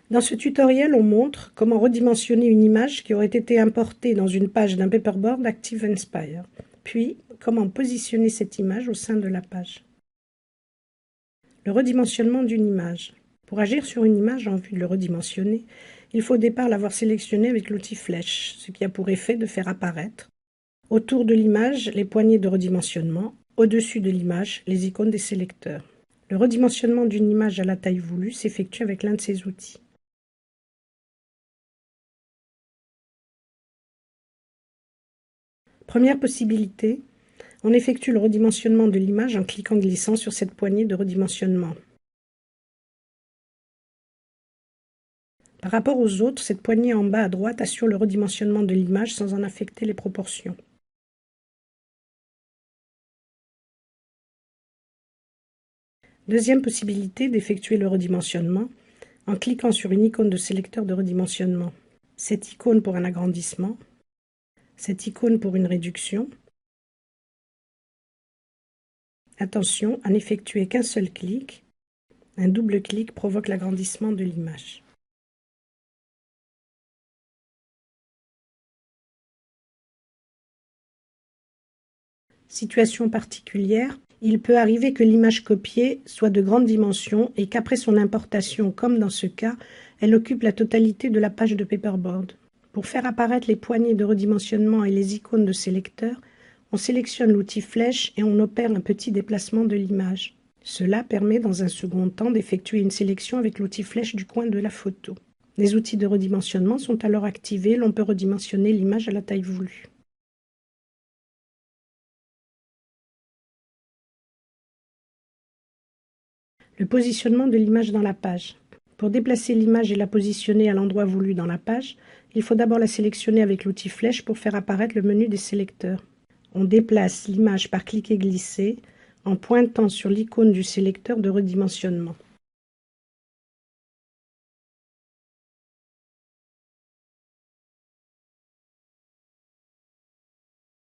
Dans ce tutoriel, on montre comment redimensionner une image qui aurait été importée dans une page d'un paperboard Active Inspire, puis comment positionner cette image au sein de la page. Le redimensionnement d'une image. Pour agir sur une image en vue de le redimensionner, il faut au départ l'avoir sélectionnée avec l'outil flèche, ce qui a pour effet de faire apparaître autour de l'image les poignées de redimensionnement, au-dessus de l'image les icônes des sélecteurs. Le redimensionnement d'une image à la taille voulue s'effectue avec l'un de ces outils. Première possibilité, on effectue le redimensionnement de l'image en cliquant glissant sur cette poignée de redimensionnement. Par rapport aux autres, cette poignée en bas à droite assure le redimensionnement de l'image sans en affecter les proportions. Deuxième possibilité d'effectuer le redimensionnement en cliquant sur une icône de sélecteur de redimensionnement. Cette icône pour un agrandissement, cette icône pour une réduction. Attention à n'effectuer qu'un seul clic. Un double clic provoque l'agrandissement de l'image. Situation particulière, il peut arriver que l'image copiée soit de grande dimension et qu'après son importation, comme dans ce cas, elle occupe la totalité de la page de paperboard. Pour faire apparaître les poignées de redimensionnement et les icônes de sélecteur, on sélectionne l'outil flèche et on opère un petit déplacement de l'image. Cela permet dans un second temps d'effectuer une sélection avec l'outil flèche du coin de la photo. Les outils de redimensionnement sont alors activés, l'on peut redimensionner l'image à la taille voulue. Le positionnement de l'image dans la page. Pour déplacer l'image et la positionner à l'endroit voulu dans la page, il faut d'abord la sélectionner avec l'outil flèche pour faire apparaître le menu des sélecteurs. On déplace l'image par clic et glisser en pointant sur l'icône du sélecteur de redimensionnement.